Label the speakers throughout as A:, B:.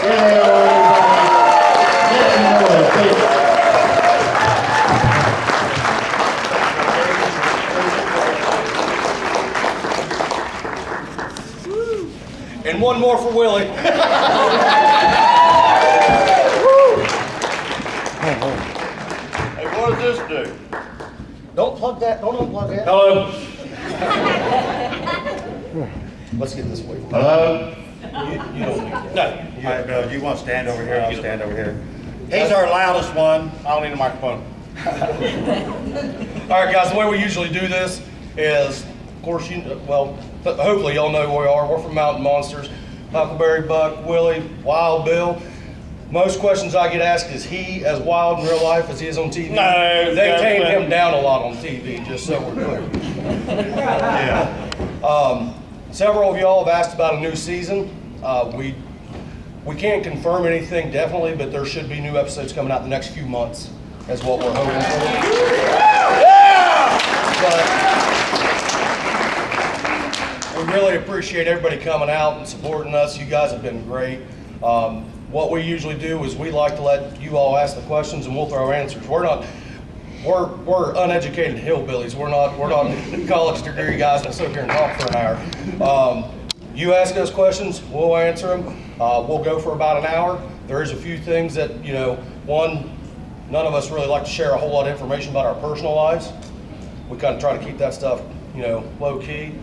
A: There they are, everybody.
B: And one more for Willie.
C: Hey, what does this do?
B: Don't plug that, don't unplug that.
C: Hello.
B: Let's get this way.
C: Hello.
B: You don't need that.
C: No. All right, Bill, you want to stand over here? I'll stand over here. He's our loudest one. I don't need a microphone.
B: All right, guys, the way we usually do this is, of course, hopefully y'all know who we are. We're from Mountain Monsters. Huckleberry Buck, Willie, Wild Bill. Most questions I get asked, is he as wild in real life as he is on TV?
C: No.
B: They tamed him down a lot on TV, just so we're clear.
C: Yeah.
B: Several of y'all have asked about a new season. We can't confirm anything definitely, but there should be new episodes coming out the next few months, is what we're hoping for. But we really appreciate everybody coming out and supporting us. You guys have been great. What we usually do is we like to let you all ask the questions and we'll throw answers. We're uneducated hillbillies. We're not college degree guys that sit here and talk for an hour. You ask us questions, we'll answer them. We'll go for about an hour. There's a few things that, one, none of us really like to share a whole lot of information about our personal lives. We kind of try to keep that stuff, low key.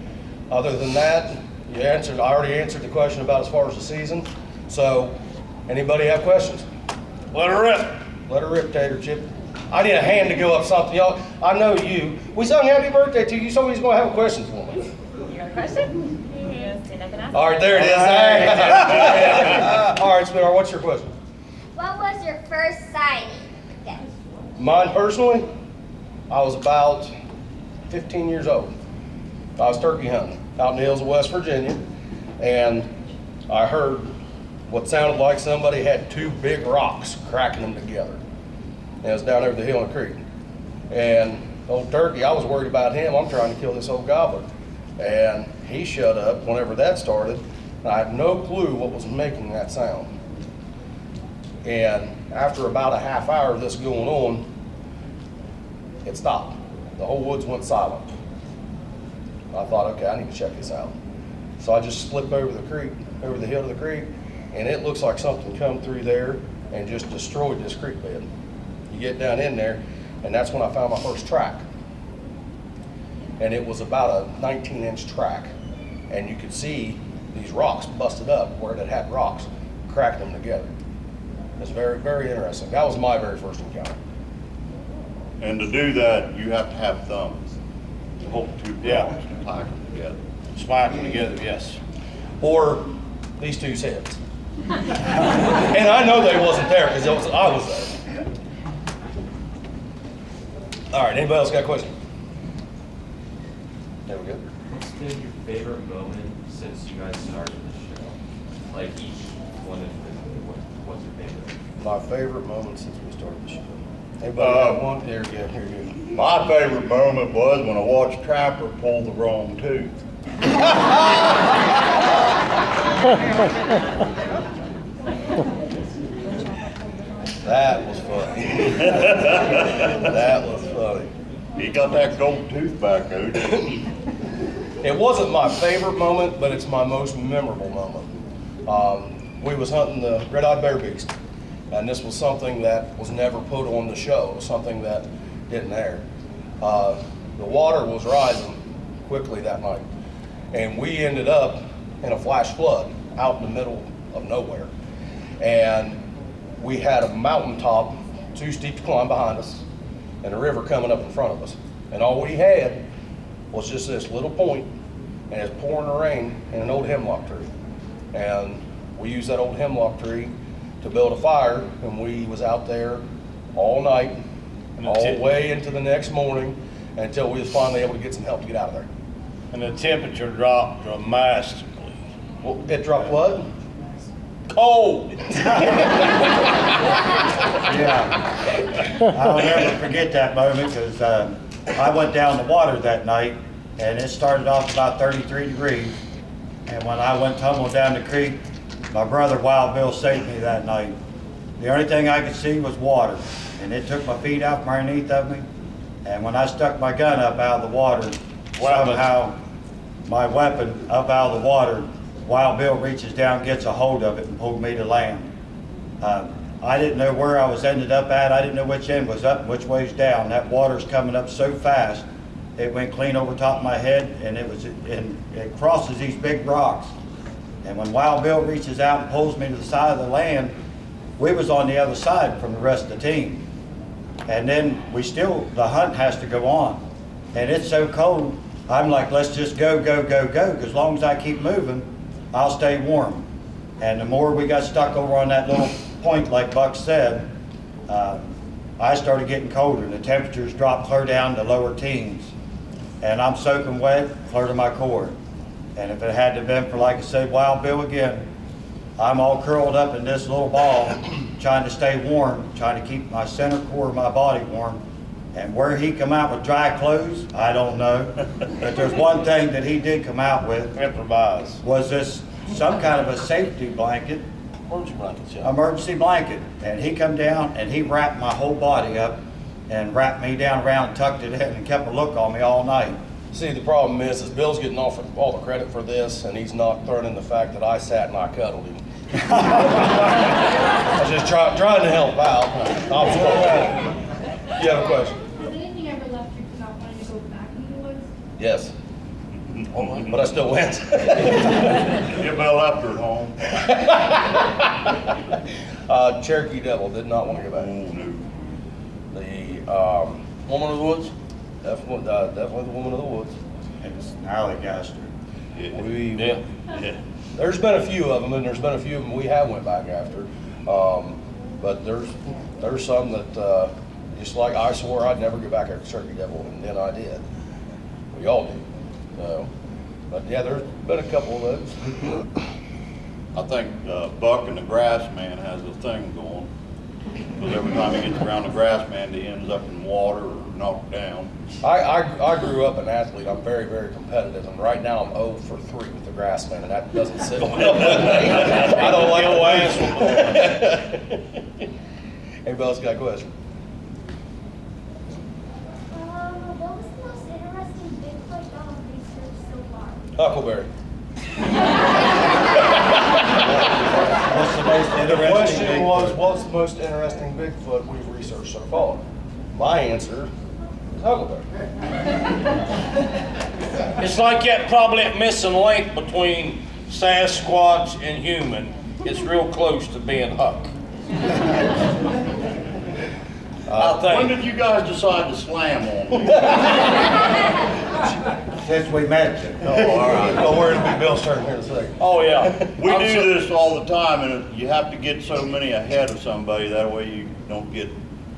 B: Other than that, I already answered the question about as far as the season. So, anybody have questions?
C: Let her rip.
B: Let her rip, Tater Chip. I need a hand to go up something. Y'all, I know you. We sung happy birthday to you. Somebody's going to have a question for me.
D: You got a question? Yes.
B: All right, there it is. All right, sweetheart, what's your question?
E: What was your first sighting? Okay.
B: Mine personally, I was about 15 years old. I was turkey hunting out in the hills of West Virginia, and I heard what sounded like somebody had two big rocks cracking them together. And it was down over the hill in the creek. And old turkey, I was worried about him. I'm trying to kill this old gobbler. And he shut up whenever that started. And I had no clue what was making that sound. And after about a half hour of this going on, it stopped. The whole woods went silent. I thought, okay, I need to check this out. So I just slipped over the creek, over the hill to the creek, and it looks like something come through there and just destroyed this creek bed. You get down in there, and that's when I found my first track. And it was about a 19-inch track, and you could see these rocks busted up where it had rocks, cracked them together. It's very, very interesting. That was my very first encounter.
C: And to do that, you have to have thumbs. To hold two rocks and pack them together.
F: Smack them together, yes.
B: Or these two's heads. And I know they wasn't there because I was there. All right, anybody else got a question? There we go.
G: What's been your favorite moment since you guys started the show? Like each one of them, what's your favorite?
B: My favorite moment since we started the show. Anybody got one? Here we go, here we go.
C: My favorite moment was when I watched Trapper pull the wrong tooth.
B: That was funny. That was funny.
C: He got that gold tooth back, dude.
B: It wasn't my favorite moment, but it's my most memorable moment. We was hunting the red-eyed bear beast, and this was something that was never put on the show. It was something that didn't air. The water was rising quickly that night, and we ended up in a flash flood out in the middle of nowhere. And we had a mountaintop too steep to climb behind us, and a river coming up in front of us. And all we had was just this little point, and it's pouring rain in an old hemlock tree. And we used that old hemlock tree to build a fire, and we was out there all night, all the way into the next morning, until we was finally able to get some help to get out of there.
F: And the temperature dropped dramatically.
B: Well, it dropped what?
F: Cold.
A: Yeah. I'll never forget that moment because I went down the water that night and it started off about 33 degrees. And when I went tumbling down the creek, my brother Wild Bill saved me that night. The only thing I could see was water, and it took my feet out from underneath of me. And when I stuck my gun up out of the water, somehow my weapon up out of the water, Wild Bill reaches down, gets a hold of it, and pulled me to land. I didn't know where I was ended up at. I didn't know which end was up and which way's down. That water's coming up so fast, it went clean over top of my head, and it crosses these big rocks. And when Wild Bill reaches out and pulls me to the side of the land, we was on the other side from the rest of the team. And then the hunt has to go on. And it's so cold, I'm like, let's just go, go, go, go, because as long as I keep moving, I'll stay warm. And the more we got stuck over on that little point, like Buck said, I started getting colder, and the temperatures dropped clear down to lower teens. And I'm soaking wet, clear to my core. And if it had to have been for, like I said, Wild Bill again, I'm all curled up in this little ball, trying to stay warm, trying to keep my center core of my body warm. And where he come out with dry clothes, I don't know. But there's one thing that he did come out with,
F: Improvise.
A: was this some kind of a safety blanket,
F: Emergency blankets, yeah.
A: emergency blanket. And he come down and he wrapped my whole body up and wrapped me down around, tucked it in, and kept a look on me all night.
B: See, the problem is Bill's getting all the credit for this, and he's not throwing in the fact that I sat and I cuddled him. I was just trying to help out. You have a question?
H: Has anything ever left you for not wanting to go back into the woods?
B: Yes. But I still went.
C: Get Bill after at home.
B: Cherokee Devil did not want to go back.
C: Oh, no.
B: The Woman of the Woods, definitely the Woman of the Woods.
A: It's an alligator.
F: Yeah.
B: There's been a few of them, and there's been a few of them we have went back after. But there's some that just like I swore I'd never get back after Cherokee Devil, and then I did. We all did. So, but yeah, there's been a couple of those.
C: I think Buck and the Grass Man has a thing going. Because every time he gets around the Grass Man, he ends up in water or knocked down.
B: I grew up an athlete. I'm very, very competitive, and right now I'm 0 for 3 with the Grassman, and that doesn't sit well with me. I don't like the way. Anybody else got a question?
E: What was the most interesting Bigfoot y'all have researched so far?
B: Huckleberry.
A: What's the most
B: The
A: interesting
B: question was,
A: Bigfoot?
B: what's the most interesting Bigfoot we've researched so far? My answer is Huckleberry.
F: It's like that probably that missing link between Sasquatch and human. It's real close to being Huck. I
C: When
F: think.
C: did you guys decide to slam on me?
A: Since we met you.
C: Oh, all right.
B: Oh, we're gonna be Bill's turn here in a second.
F: Oh, yeah.
C: We
F: I'm
C: do
F: so-
C: this all the time, and you have to get so many ahead of somebody, that way you don't get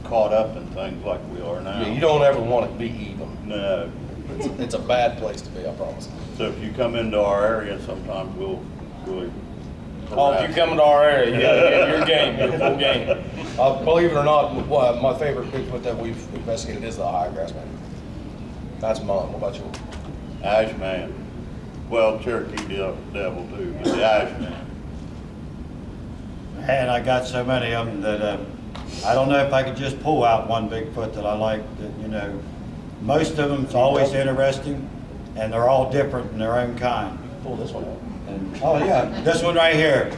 C: caught up in things like we are now.
B: Yeah, you don't ever want it to be even.
C: No.
B: It's a bad place to be, I promise.
C: So if you come into our area, sometimes we'll really.
F: Oh, if you come into our area, yeah, your game, your full game.
B: Believe it or not, my favorite Bigfoot that we've investigated is the Grassman. That's mine. What about you?
C: Ash Man. Well, Cherokee Devil too, but the Ash Man.
A: And I got so many of them that I don't know if I could just pull out one Bigfoot that I like. That, most of them is always interesting, and they're all different in their own kind.
B: Pull this one out.
A: And, oh yeah, this one right here.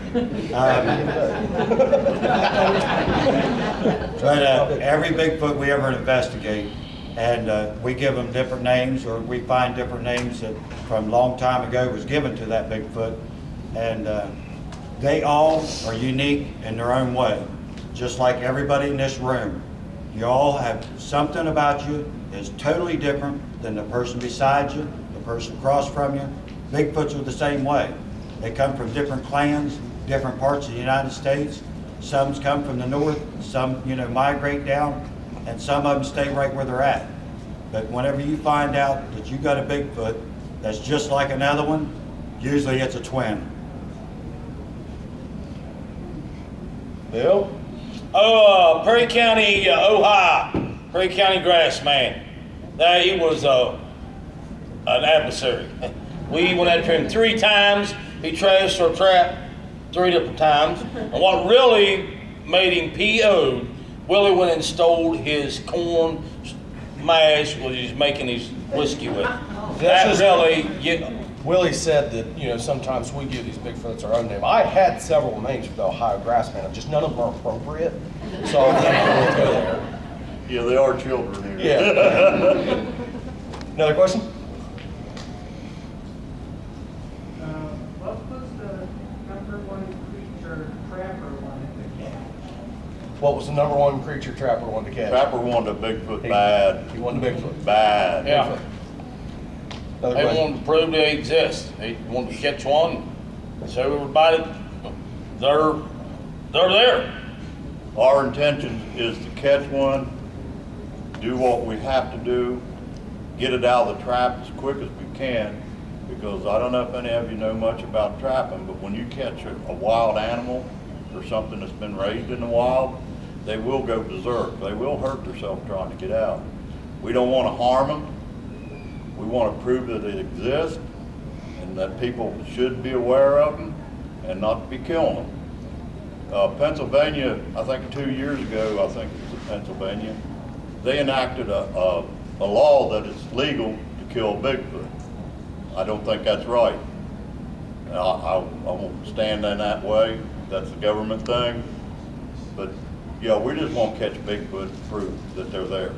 A: But every Bigfoot we ever investigate, and we give them different names, or we find different names that from a long time ago was given to that Bigfoot, and they all are unique in their own way, just like everybody in this room. You all have something about you is totally different than the person beside you, the person across from you. Bigfoots are the same way. They come from different clans, different parts of the United States. Some come from the north, some, migrate down, and some of them stay right where they're at. But whenever you find out that you got a Bigfoot that's just like another one, usually it's a twin.
B: Bill?
F: Oh, Perry County, Ohio, Perry County Grass Man. He was an adversary. We went after him 3 times. He trashed our trap, 3 different times. And what really made him PO'd, Willie went and stole his corn mash, what he's making his whiskey with. That really,
B: Willie said that, you know, sometimes we give these Bigfoots our own name. I had several names for the Ohio grassman, just none of them are appropriate. So I'm going to go there.
C: Yeah, they are children here.
B: Yeah. Another question?
I: What was the number one creature trapper wanted to catch?
B: What was the number one creature Trapper wanted to catch?
C: Trapper wanted a Bigfoot bad.
B: He wanted Bigfoot.
C: Bad.
F: yeah,
B: Another
F: they
B: question?
F: wanted to prove they exist. They wanted to catch one, show everybody they're there.
C: Our intention is to catch one, do what we have to do, get it out of the trap as quick as we can, because I don't know if any of you know much about trapping, but when you catch a wild animal or something that's been raised in the wild, they will go berserk. They will hurt themselves trying to get out. We don't want to harm them. We want to prove that it exists and that people should be aware of them and not be killing them. Pennsylvania, I think 2 years ago, I think it was in Pennsylvania, they enacted a law that it's legal to kill Bigfoot. I don't think that's right. I won't stand in that way. That's a government thing. But yeah, we just want to catch Bigfoot and prove that they're there.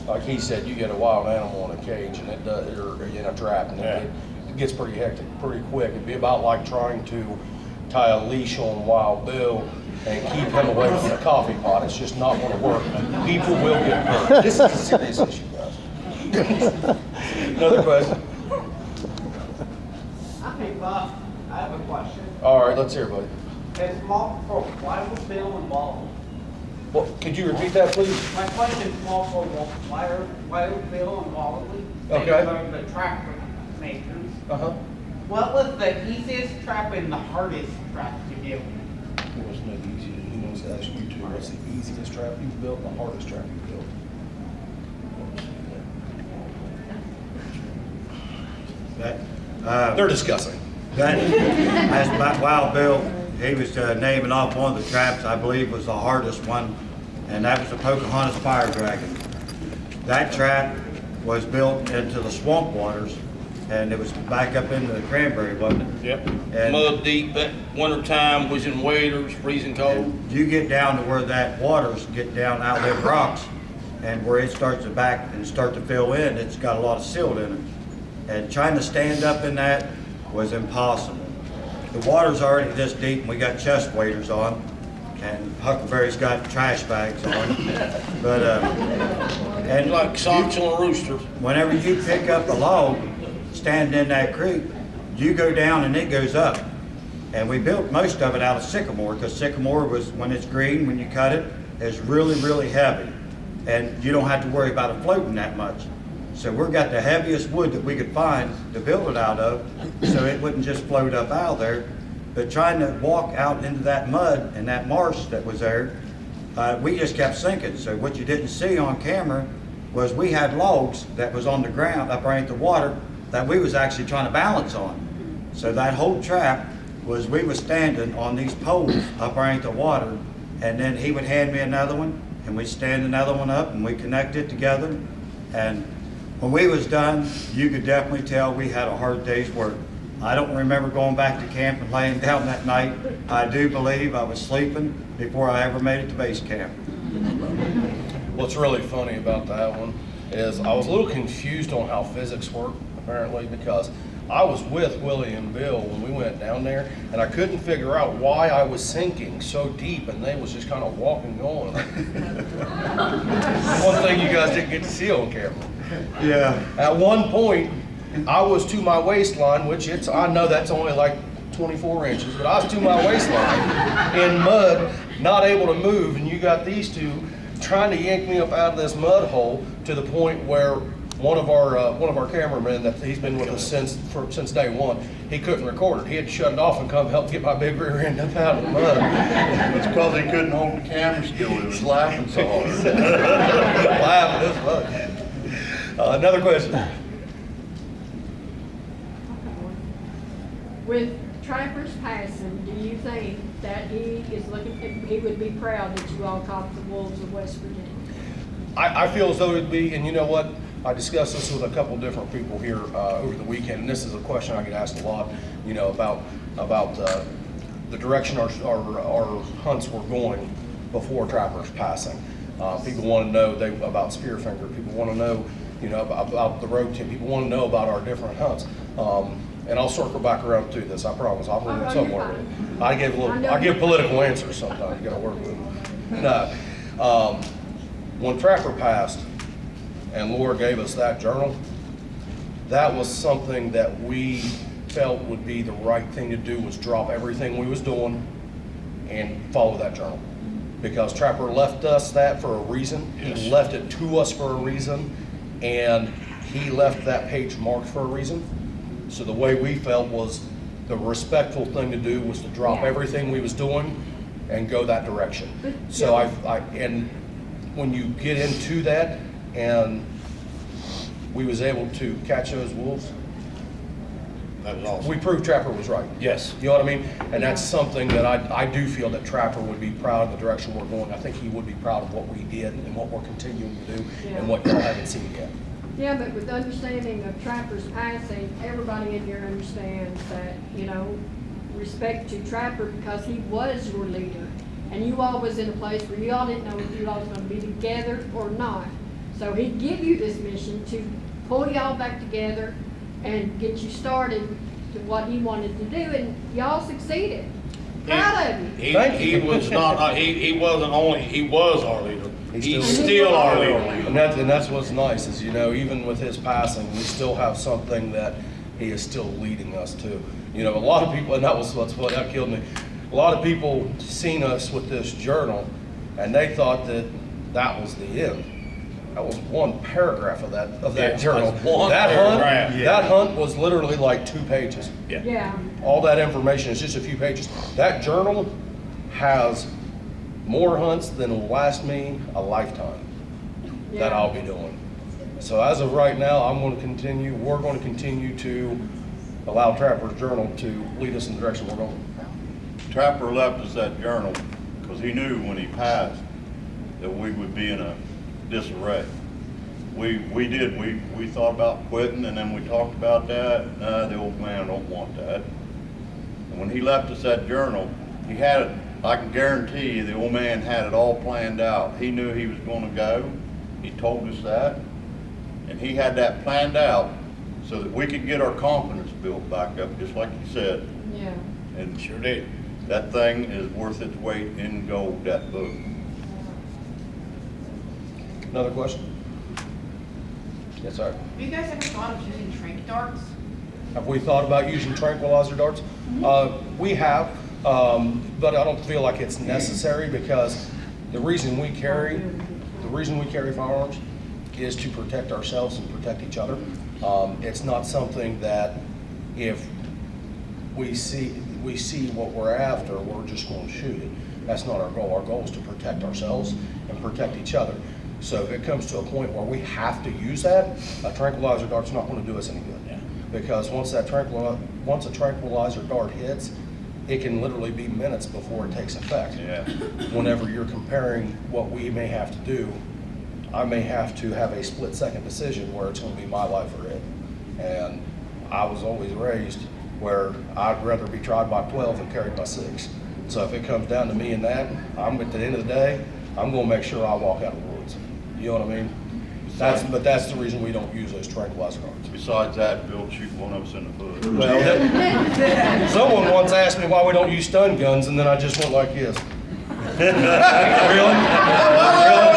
B: Like he said, you get a wild animal in a cage and it does, or in a trap, and it gets pretty hectic pretty quick. It'd be about like trying to tie a leash on Wild Bill and keep him away from the coffee pot. It's just not going to work. People will get hurt. This is a serious issue, guys. Another question?
I: Okay, Bob, I have a question.
B: All right, let's hear it, buddy.
I: Is multiple, why was Bill involved?
B: Well, could you repeat that, please?
I: My question is multiple, why was Bill involved?
B: Okay.
I: The trapper makers.
B: Uh-huh.
I: What was the easiest trap and the hardest trap to do?
B: It was no easy. He knows to ask you too. What's the easiest trap you've built and the hardest trap you've built? They're discussing.
A: That's about Wild Bill. He was naming off one of the traps, I believe was the hardest one, and that was the Pocahontas fire dragon. That trap was built into the swamp waters, and it was back up into the cranberry, wasn't it?
F: Yep.
A: And-
F: Mud deep, that winter time, was in waders, freezing cold.
A: You get down to where that waters get down out them rocks, and where it starts to back and start to fill in, it's got a lot of silt in it. And trying to stand up in that was impossible. The water's already this deep, and we got chest waders on, and Huckleberry's got trash bags on. But and
F: Like socks on a rooster.
A: whenever you pick up a log, standing in that creek, you go down and it goes up. And we built most of it out of sycamore, because sycamore was, when it's green, when you cut it, is really, really heavy. And you don't have to worry about it floating that much. So we've got the heaviest wood that we could find to build it out of, so it wouldn't just float up out of there. But trying to walk out into that mud and that marsh that was there, we just kept sinking. So what you didn't see on camera was we had logs that was on the ground up underneath the water that we was actually trying to balance on. So that whole trap was, we was standing on these poles up underneath the water, and then he would hand me another one, and we'd stand another one up, and we connected together. And when we was done, you could definitely tell we had a hard day's work. I don't remember going back to camp and laying down that night. I do believe I was sleeping before I ever made it to base camp.
B: What's really funny about that one is I was a little confused on how physics work, apparently, because I was with Willie and Bill when we went down there, and I couldn't figure out why I was sinking so deep, and they was just kind of walking on. One thing you guys didn't get to see on camera.
A: Yeah.
B: At one point, I was to my waistline, which I know that's only like 24 inches, but I was to my waistline in mud, not able to move, and you got these two trying to yank me up out of this mud hole to the point where one of our cameramen that he's been with us since day one, he couldn't record it. He had to shut it off and come help get my big rear end up out of the mud.
C: It's because he couldn't hold the camera still. He was laughing so hard.
B: Laughing as fuck. Another question.
J: with trappers passing, do you think that he would be proud that you all caught the wolves of West Virginia?
B: I feel as though it'd be, and you know what? I discussed this with a couple different people here over the weekend, and this is a question I get asked a lot, you know, about the direction our hunts were going before trappers passing. People want to know about spearfinger. People want to know, you know, about the road tip. People want to know about our different hunts. And I'll circle back around to this. I promise. I'll bring it somewhere. I give political answers sometimes. You got to work with them. No. When Trapper passed, and Laura gave us that journal, that was something that we felt would be the right thing to do, was drop everything we was doing and follow that journal. Because Trapper left us that for a reason.
F: Yes.
B: He left it to us for a reason, and he left that page marked for a reason. So the way we felt was the respectful thing to do was to drop everything we was doing and go that direction. So and when you get into that, and we was able to catch those wolves,
F: That was awesome.
B: we proved Trapper was right.
F: Yes.
B: You know what I mean? And that's something that I do feel that Trapper would be proud of the direction we're going. I think he would be proud of what we did and what we're continuing to do and what y'all haven't seen yet.
J: Yeah, but with understanding of trappers passing, everybody in here understands that, you know, respect to Trapper, because he was your leader. And you all was in a place where you all didn't know if you all was gonna be together or not. So he'd give you this mission to pull y'all back together and get you started to what he wanted to do, and y'all succeeded. Proud of you.
F: He was not, he wasn't only, he was our leader. He's still our leader.
B: And that's what's nice is, you know, even with his passing, we still have something that he is still leading us to. You know, a lot of people, and that killed me. A lot of people seen us with this journal, and they thought that was the end. That was one paragraph of that journal. That hunt was literally like 2 pages.
J: Yeah.
B: All that information is just a few pages. That journal has more hunts than will last me a lifetime that I'll be doing. So as of right now, we're going to continue to allow Trapper's journal to lead us in the direction we're going.
C: Trapper left us that journal because he knew when he passed that we would be in a disarray. We thought about quitting, and then we talked about that. Nah, the old man don't want that. And when he left us that journal, he had it, I can guarantee you, the old man had it all planned out. He knew he was going to go. He told us that. And he had that planned out so that we could get our confidence built back up, just like you said.
J: Yeah.
C: And sure did. That thing is worth its weight in gold, that book.
B: Another question? Yes, sir.
D: Have you guys ever thought of using trank darts?
B: Have we thought about using tranquilizer darts? We have, but I don't feel like it's necessary, because the reason we carry firearms is to protect ourselves and protect each other. It's not something that if we see what we're after, we're just going to shoot it. That's not our goal. Our goal is to protect ourselves and protect each other. So if it comes to a point where we have to use that, a tranquilizer dart's not going to do us any good. Yeah. Because once a tranquilizer dart hits, it can literally be minutes before it takes effect.
C: Yeah.
B: Whenever you're comparing what we may have to do, I may have to have a split-second decision where it's going to be my life or it. And I was always raised where I'd rather be tried by 12 than carried by 6. So if it comes down to me and that, at the end of the day, I'm going to make sure I walk out of the woods. You know what I mean? But that's the reason we don't use those tranquilizer darts.
C: Besides that, Bill shoot one of us in the foot.
B: Well, someone once asked me why we don't use stun guns, and then I just went like this. Really?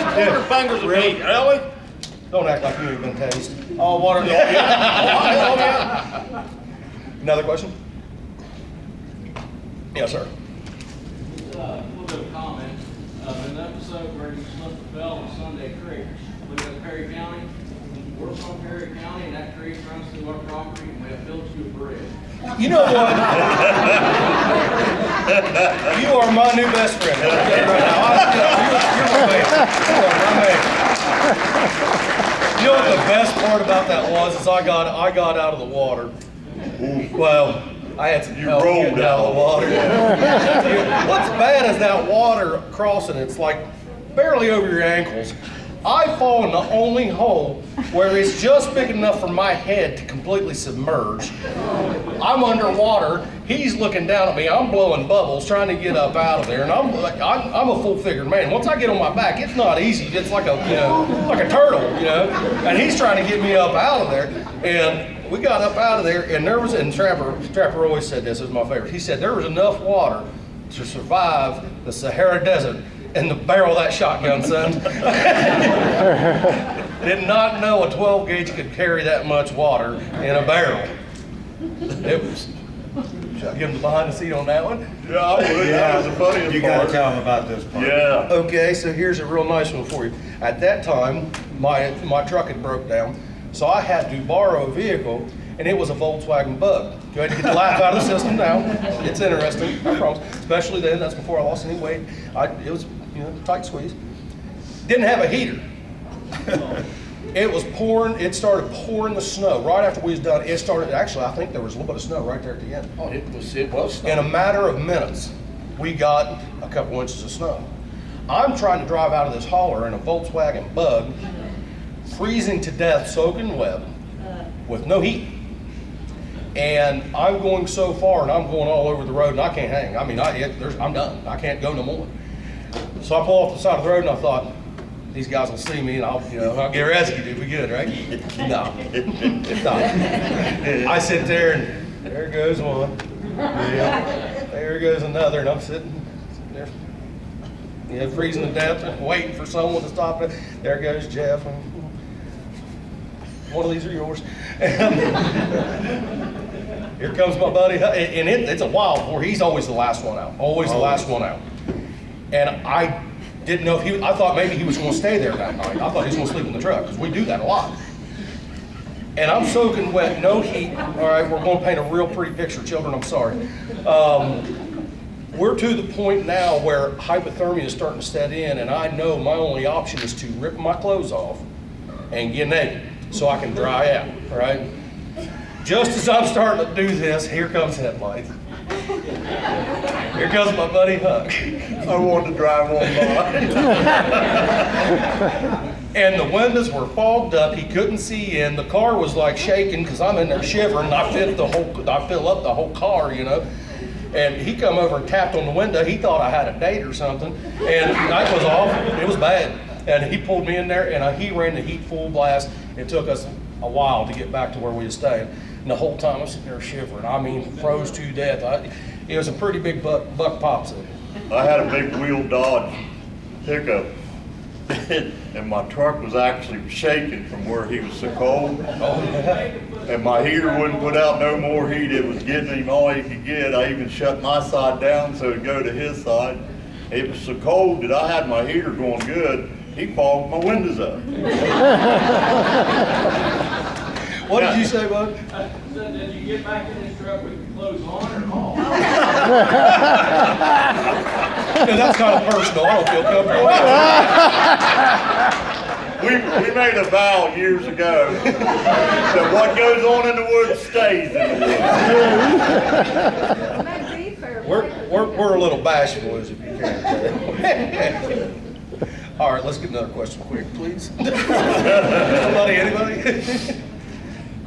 F: Really? Fingers really? Really?
B: Don't act like you ain't been tased.
F: Oh, what are you? Yeah.
B: Another question? Yes, sir.
K: A little bit of comment. In the episode where you slipped the bell on Sunday Creek, look at Perry County. We're from Perry County, and that creek runs through our property, and we have built you a bridge.
B: You know what? You are my new best friend. Right now. You're my man. You are my man. You know what the best part about that was? Is I got out of the water. Well, I had some
C: You
B: help
C: rolled
B: getting out of the water.
C: Yeah.
B: What's bad is that water crossing, it's like barely over your ankles. I fall in the only hole where it's just big enough for my head to completely submerge. I'm underwater, he's looking down at me, I'm blowing bubbles, trying to get up out of there, and I'm a full-figured man. Once I get on my back, it's not easy. It's like a, like a turtle, and he's trying to get me up out of there. And we got up out of there, and there was, and Trapper always said this is my favorite. He said there was enough water to survive the Sahara Desert in the barrel of that shotgun, son. Did not know a 12 gauge could carry that much water in a barrel. It was. Should I give him the behind the seat on that one?
C: Yeah, I would. That was the funniest
A: You gotta
C: part.
A: tell them about this part.
C: Yeah.
B: Okay, so here's a real nice one for you. At that time, my truck had broke down, so I had to borrow a vehicle, and it was a Volkswagen Bug. Go ahead and get the laugh out of the system now. It's interesting, I promise. Especially then, that's before I lost any weight. It was, tight squeeze. Didn't have a heater. It was pouring, it started pouring the snow. Right after we was done, it started, actually, I think there was a little bit of snow right there at the end.
F: Oh, it was
B: In a matter of minutes, we got a couple inches of snow. I'm trying to drive out of this holler in a Volkswagen Bug, freezing to death, soaking wet, with no heat. And I'm going so far, and I'm going all over the road, and I can't hang. I mean, I'm done. I can't go no more. So I pull off the side of the road, and I thought, these guys will see me, and I'll get rescued if we good, right? No. I sit there, and there goes one. Yeah. There goes another, and I'm sitting there, freezing to death, and waiting for someone to stop it. There goes Jeff. One of these are yours. Here comes my buddy, and it's a wild boar. He's always the last one out. Always the last one out. And I didn't know if I thought maybe he was going to stay there that night. I thought he was going to sleep in the truck, because we do that a lot. And I'm soaking wet, no heat. All right, we're going to paint a real pretty picture. Children, I'm sorry. We're to the point now where hypothermia is starting to set in, and I know my only option is to rip my clothes off and get naked so I can dry out, all right? Just as I'm starting to do this, here comes headlights. Here comes my buddy Huck.
C: I wanted to drive on by.
B: And the windows were fogged up. He couldn't see in. The car was like shaking because I'm in there shivering. I fill up the whole car, And he come over and tapped on the window. He thought I had a date or something. And that was off. It was bad. And he pulled me in there, and he ran the heat full blast. It took us a while to get back to where we were staying. And the whole time I'm sitting there shivering. I mean, froze to death. It was a pretty big buck pops.
C: I had a big wheel Dodge pickup, and my truck was actually shaking from where he was so cold. And my heater wouldn't put out no more heat. It was getting him all he could get. I even shut my side down so it'd go to his side. It was so cold that I had my heater going good. He fogged my windows up.
B: What did you say, bud?
K: I said, did you get back in this truck with your clothes on or off?
B: That's kind of personal. I don't feel comfortable.
C: We made a vow years ago that what goes on in the woods stays in the woods.
B: We're a little bashful, as if you can. All right, let's get another question quick, please. Anybody?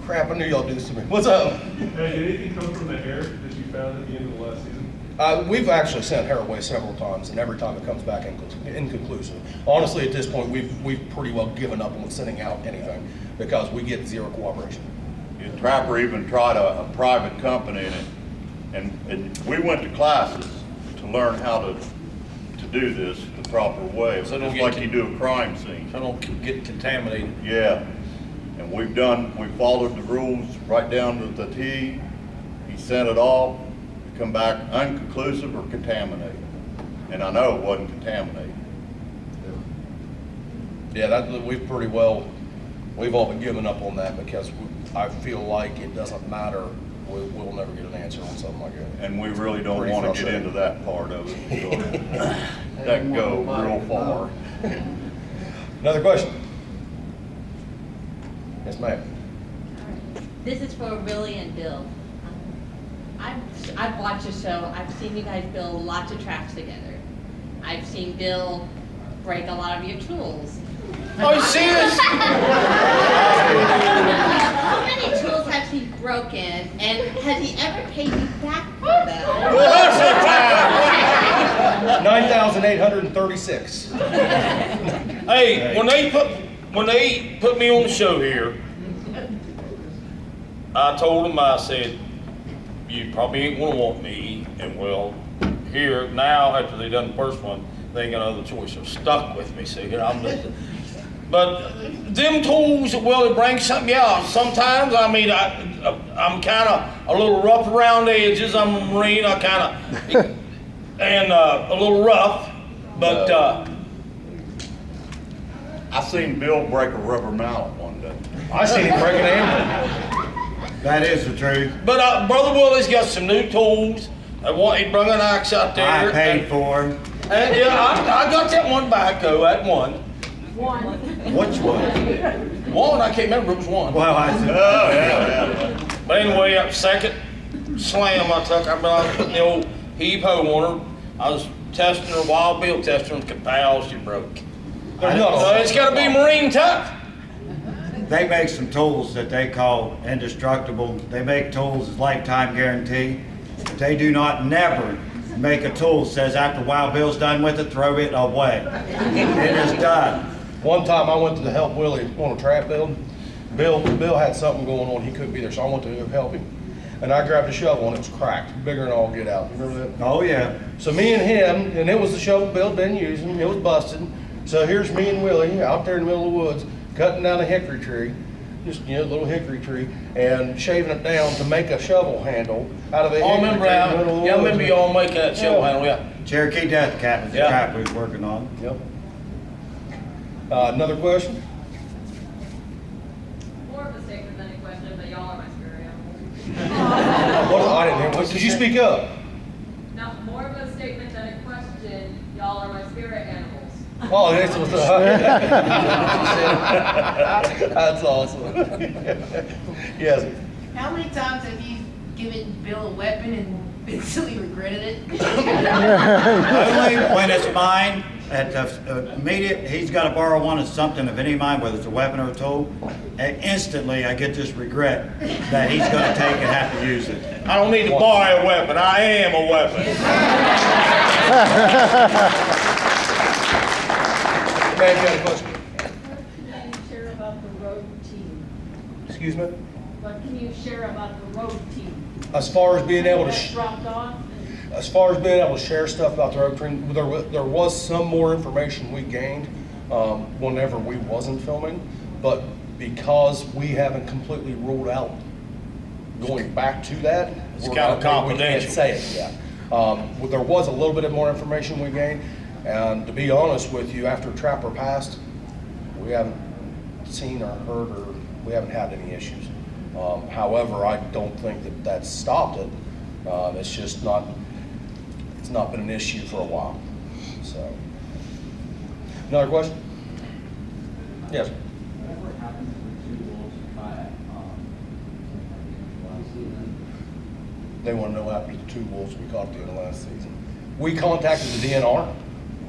B: Crap, I knew y'all do this to me. What's up?
L: Hey, did anything come from the hair that you found at the end of the last season?
B: We've actually sent hair away several times, and every time it comes back inconclusive. Honestly, at this point, we've pretty well given up on sending out anything because we get zero cooperation.
C: The Trapper even tried a private company, and we went to classes to learn how to do this the proper way,
F: So
C: just like you do a crime scene.
F: So don't get contaminated.
C: Yeah, and we followed the rules right down to the T. He sent it off, come back unconclusive or contaminated. And I know it wasn't contaminated.
B: Yeah, we've all been giving up on that because I feel like it doesn't matter. We'll never get an answer on something like that.
C: And we really don't want to get into that part of it. So that can go real far.
B: Another question? Yes, ma'am.
M: This is for Willie and Bill. I'm I've watched the show. I've seen you guys build lots of traps together. I've seen Bill break a lot of your tools.
F: Are you serious?
M: How many tools has he broken, and has he ever paid you back for them?
B: 9,836.
F: Hey, when they put me on the show here, I told them, I said, you probably ain't gonna want me, and well, here now after they done the first one, they ain't got no other choice. They're stuck with me. See, I'm just, but them tools, well, it brings something. Yeah, sometimes I mean I'm kind of a little rough around the edges. I'm a Marine. I kind of and a little rough, but.
C: I seen Bill break a rubber mallet one day.
B: I seen him break an anvil.
A: That is the truth.
F: But Brother Willie's got some new tools. He brung an axe out there.
A: I paid for him.
F: And yeah, I got that one back though, that one.
A: Which one?
F: One, I can't remember, it was one.
A: Well, I said,
C: Oh, yeah.
F: But anyway, that second slam I took, I put the old heave ho on her. I was testing her, wild bill testing her, pals, she broke. It's gotta be Marine tough.
A: they make some tools that they call indestructible. They make tools as lifetime guarantee. But they do not never make a tool that says after Wild Bill's done with it, throw it away. It is done.
B: One time I went to help Willie on a trap build. Bill had something going on, he couldn't be there, so I went to go help him. And I grabbed a shovel and it was cracked, bigger than all get out. You remember that?
A: Oh yeah.
B: So me and him, and it was the shovel Bill had been using, it was busted. So here's me and Willie out there in the middle of the woods, cutting down a hickory tree, just, a little hickory tree, and shaving it down to make a shovel handle out of the
F: I
B: hickory
F: remember
B: tree in the middle of the
F: I
B: woods.
F: remember y'all making that show handle, yeah.
A: Cherokee Death Cap is the
F: Yeah.
A: trap we was working on.
B: Yep. Another question?
N: More of a statement than a question, but y'all are my spirit animals.
B: I didn't hear. Could you speak up?
N: Now, more of a statement than a question, y'all are my spirit animals.
B: Oh, that's what's up. That's awesome. Yes.
D: How many times have you given Bill a weapon and instantly regretted it?
A: Only when it's mine. At the immediate, he's got to borrow one of something of any mine, whether it's a weapon or a tool. And instantly, I get this regret that he's going to take and have to use it.
F: I don't need to borrow a weapon, I am a weapon.
B: Man, you got a question?
J: What can you share about the road team?
B: Excuse me?
J: What can you share about the road team?
B: As far as being able to,
J: That dropped off?
B: as far as being able to share stuff about the road team, there was some more information we gained whenever we wasn't filming, but because we haven't completely ruled out going back to that,
F: It's kind of
B: we
F: confidential.
B: can't say it yet. There was a little bit of more information we gained, and to be honest with you, after Trapper passed, we haven't seen or heard or we haven't had any issues. However, I don't think that that's stopped it. It's just not. It's not been an issue for a while. So, another question? Yes.
O: What happened to the 2 wolves you caught at last season?
B: They want to know after the 2 wolves we caught at the end of last season. We contacted the DNR,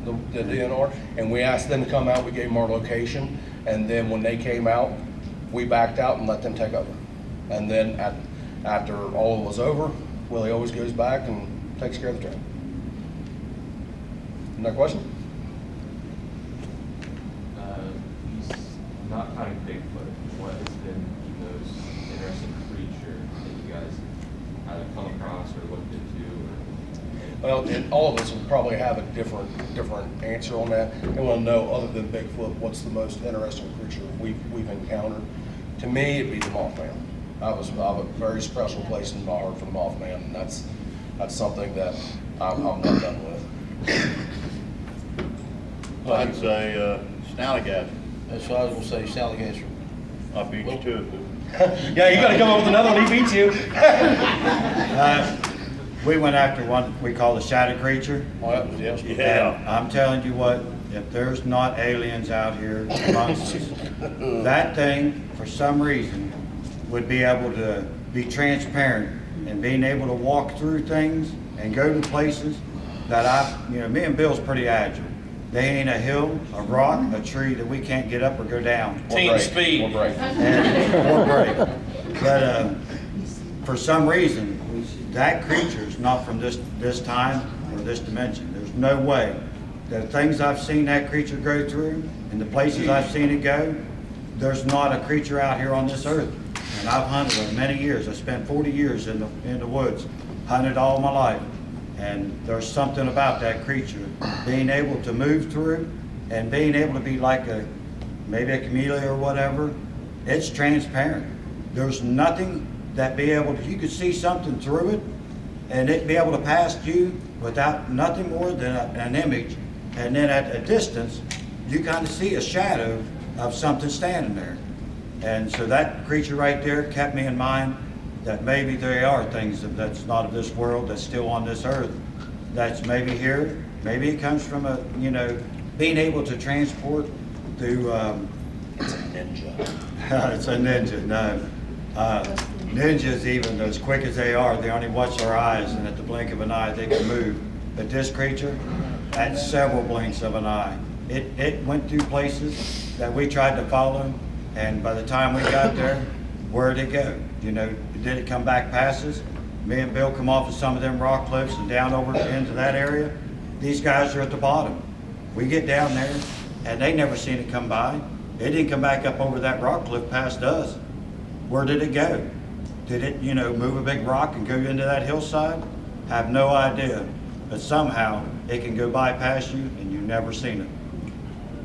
B: the DNR, and we asked them to come out. We gave them our location, and then when they came out, we backed out and let them take over. And then after all was over, Willie always goes back and takes care of the trap. Another question?
G: He's not counting Bigfoot. What has been the most interesting creature that you guys either come across or looked into?
B: Well, and all of us will probably have a different answer on that. They want to know, other than Bigfoot, what's the most interesting creature we've encountered. To me, it'd be the Mothman. I have a very special place in my heart for the Mothman, and that's something that I'm not done with.
C: I'd say snallygaster.
F: That's what I was gonna say, Sallygaster.
C: I beat you to it.
B: Yeah, you got to come up with another one. He beats you.
A: We went after one we call the shadow creature.
F: Oh, that was yesterday.
C: Yeah.
A: And I'm telling you what, if there's not aliens out here amongst us, that thing, for some reason, would be able to be transparent and being able to walk through things and go to places that me and Bill's pretty agile. They ain't a hill, a rock, a tree that we can't get up or go down.
F: Team speed.
B: Or break.
A: Or break. But for some reason, that creature's not from this time or this dimension. There's no way. The things I've seen that creature go through and the places I've seen it go, there's not a creature out here on this earth. And I've hunted for many years. I spent 40 years in the woods, hunted all my life. And there's something about that creature being able to move through and being able to be like maybe a chameleon or whatever. It's transparent. There's nothing that you could see something through it and it be able to pass you without nothing more than an image. And then at a distance, you kind of see a shadow of something standing there. And so that creature right there kept me in mind that maybe there are things that's not of this world, that's still on this earth, that's maybe here. Maybe it comes from being able to transport through.
B: It's a ninja.
A: It's a ninja. No, ninjas, even as quick as they only watch their eyes, and at the blink of an eye they can move. But this creature, at several blinks of an eye, it went through places that we tried to follow, and by the time we got there, where'd it go? Did it come back past us? Me and Bill come off of some of them rock cliffs and down over into that area. These guys are at the bottom. We get down there and they never seen it come by. It didn't come back up over that rock cliff past us. Where did it go? Did it, move a big rock and go into that hillside? I have no idea. But somehow it can go by past you and you've never seen it.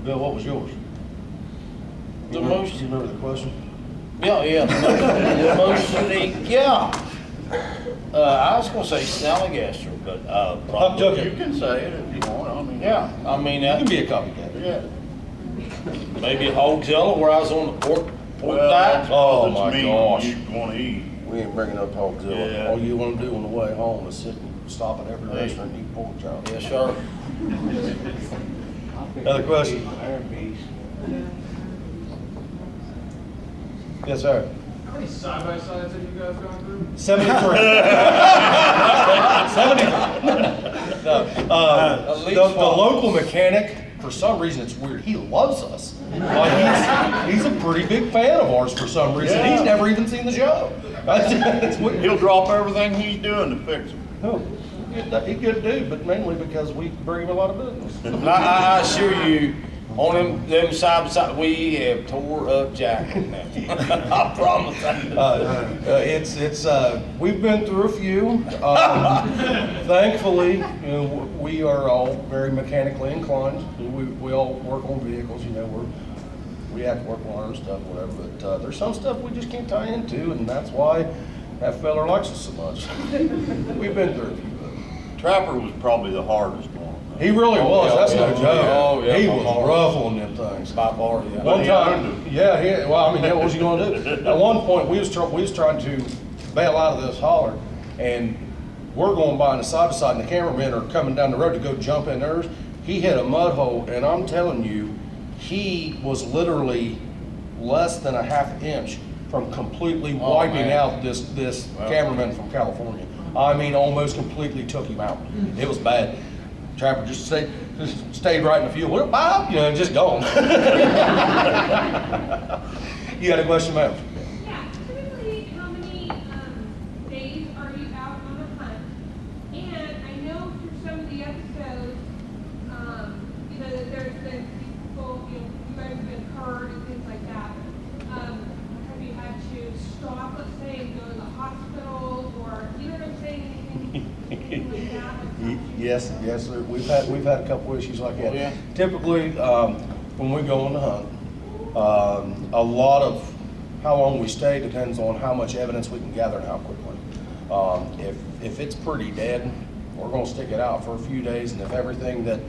B: Bill, what was yours?
P: The
B: You
P: most,
B: remember the question?
P: yeah, the most unique, yeah. I was gonna say Snallygaster, but,
B: Huck took
C: You
B: it.
C: can say it if you want, I mean.
P: yeah, I mean,
B: You can be a copycat.
C: Yeah.
F: Maybe a Hogzilla where I was on the pork
C: Well,
F: diet.
C: that's
B: Oh,
C: because
B: my
C: it's meat
B: gosh.
C: you wanna eat.
B: We ain't bringing up Hogzilla.
C: Yeah.
B: All you want to do on the way home is sit and stop at every restaurant and eat pork chops.
P: yes, sir.
B: Another question? Yes, sir.
I: How many side-by-sides have you guys gone through?
B: 73. 73. No, the local mechanic, for some reason, it's weird, he loves us. He's a pretty big fan of ours for some reason.
C: Yeah.
B: He's never even seen the show. It's weird.
C: He'll drop everything he's doing to fix them.
B: No, he could do, but mainly because we bring him a lot of business.
F: I assure you, on them side by side, we have tore up Jack on that. I promise.
B: We've been through a few. Thankfully, we are all very mechanically inclined. We all work on vehicles, we have to work on our stuff, whatever, but there's some stuff we just can't tie into, and that's why that feller likes us so much. We've been through a few.
C: Trapper was probably the hardest one.
B: He really was, that's no joke.
F: Oh, yeah.
B: He was rough on them things.
F: By far, yeah.
B: One time, what was he gonna do? At one point, we was trying to bail out of this holler, and we're going by on the side by side, and the cameramen are coming down the road to go jump in theirs. He hit a mud hole, and I'm telling you, he was literally less than a half inch from completely wiping out this cameraman from California. I mean, almost completely took him out. It was bad. Trapper just stayed right in the field. What about? Just gone. You got a question, ma'am?
H: Yeah, typically, how many days are you out on a hunt? And I know through some of the episodes, that there's been people, you guys have been hurt and things like that. Have you had to stop, let's say, and go to the hospital, or, you know what I'm saying, anything like that?
B: Yes, sir. We've had a couple issues like that.
F: Oh, yeah.
B: Typically, when we go on the hunt, a lot of how long we stay depends on how much evidence we can gather and how quickly. If it's pretty dead, we're going to stick it out for a few days, and if everything that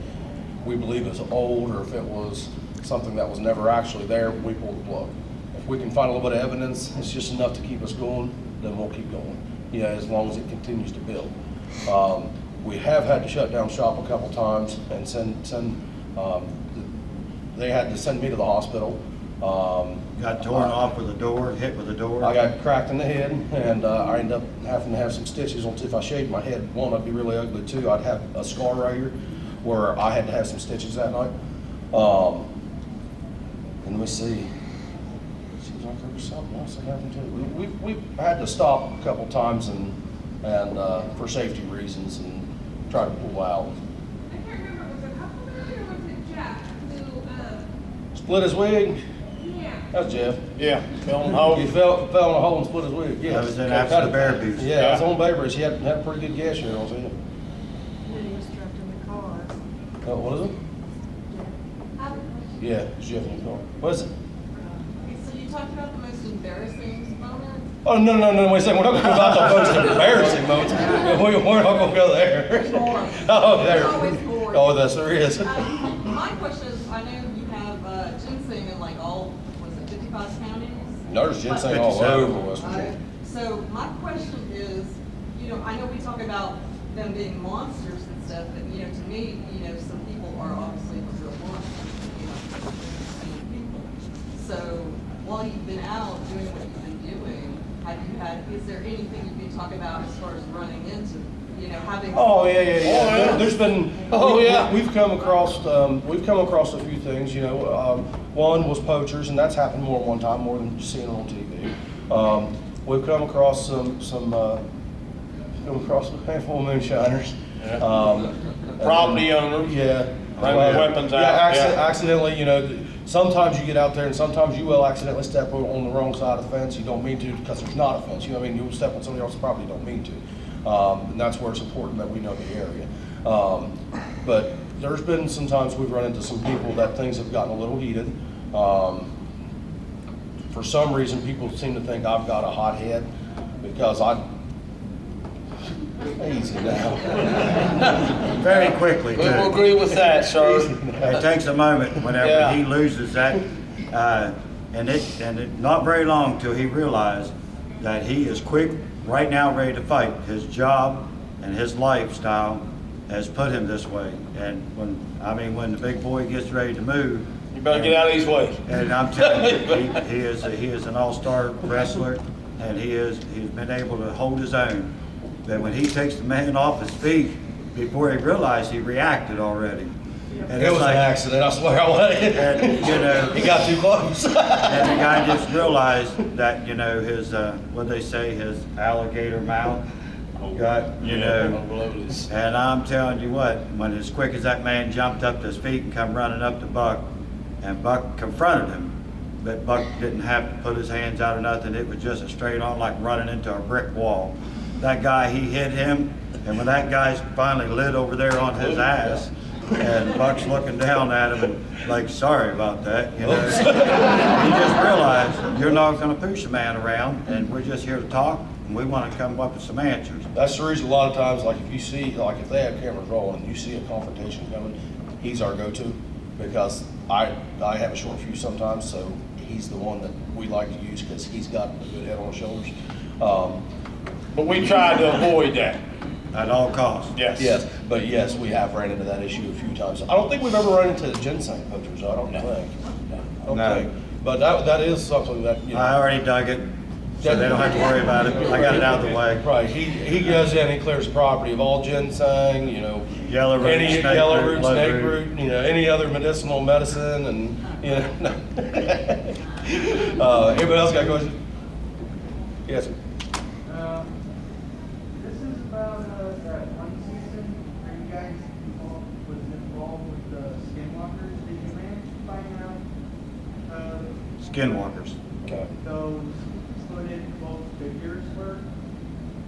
B: we believe is old, or if it was something that was never actually there, we pull the plug. If we can find a little bit of evidence, it's just enough to keep us going, then we'll keep going. As long as it continues to build. We have had to shut down shop a couple times and they had to send me to the hospital.
A: Got torn off with a door, hit with a door.
B: I got cracked in the head, and I ended up having to have some stitches on. If I shaved my head, one, I'd be really ugly. Two, I'd have a scar right here where I had to have some stitches that night. And let me see. Seems like there was something else that happened too. We had to stop a couple times and for safety reasons and try to pull out.
H: I can't remember, was it Huckleberry or was it Jeff who,
B: Split his wig.
H: yeah.
B: That's Jeff.
F: Yeah, fell in the hole.
B: He fell in a hole and split his wig. Yeah.
A: That was in after the bear beast.
B: Yeah, it was on Bay Bridge. He had a pretty good gash here on his head.
J: And then he was trapped in the car.
B: Oh, what is it? Yeah, it's Jeff in the car. What is it?
N: Okay, so you talked about the most embarrassing moment.
B: Oh, no, wait a second. We're not going to go about the most embarrassing moments. We're not going to go there.
N: There's more.
B: Oh, there.
N: There's always more.
B: Oh, that's there is.
N: My question is, I know you have ginseng in like all, was it 55 counties?
B: No, there's ginseng all over West Virginia.
N: So my question is, I know we talk about them being monsters and stuff, but to me, some people are obviously the real monsters. People. So while you've been out doing what you've been doing, is there anything you can talk about as far as running into, having?
B: Oh yeah. There's been. We've come across a few things. One was poachers, and that's happened more than one time, more than just seeing it on TV. We've come across some handful of moonshiners.
F: Property owners.
B: Yeah.
F: Weapons out.
B: Accidentally, sometimes you get out there and sometimes you will accidentally step on the wrong side of the fence. You don't mean to because there's not a fence. You'll step on somebody else's property, you don't mean to. And that's where it's important that we know the area. But there's been some times we've run into some people that things have gotten a little heated. For some reason, people seem to think I've got a hot head because easy now.
A: Very quickly, too.
F: We'll agree with that, sir.
A: It takes a moment whenever he loses that, and it not very long till he realized that he is quick right now, ready to fight. His job and his lifestyle has put him this way. And when the big boy gets ready to move,
F: you better get out of his way.
A: And I'm telling you, he is an all-star wrestler, and he's been able to hold his own. But when he takes the man off his feet, before he realized, he reacted already. And
B: it was an accident, I swear I was.
A: And,
B: he got too close.
A: And the guy just realized that, his, his alligator mouth got, and I'm telling you what, when as quick as that man jumped up to his feet and come running up to Buck, and Buck confronted him, but Buck didn't have to put his hands out or nothing. It was just a straight on like running into a brick wall. That guy, he hit him, and when that guy's finally lit over there on his ass, and Buck's looking down at him and like, sorry about that, he just realized you're not gonna push a man around, and we're just here to talk, and we wanna come up with some answers.
B: That's the reason a lot of times, like if you see, like if they have cameras rolling and you see a confrontation coming, he's our go-to, because I have a short fuse sometimes, so he's the one that we like to use because he's got a good head on his shoulders.
F: But we try to avoid that.
A: At all costs.
B: Yes, but yes, we have ran into that issue a few times. I don't think we've ever run into the ginseng poachers. I don't think. But that is something that
A: I already dug it, so they don't have to worry about it. I got it out of the way.
B: Right. He goes in, he clears the property of all ginseng,
A: yellow root,
B: snake root, any other medicinal medicine, and anybody else got a question? Yes.
I: This is about that one season where you guys was involved with the skinwalkers. Did you manage to find out
A: Skinwalkers.
B: Okay.
I: those hooded cloaked figures were?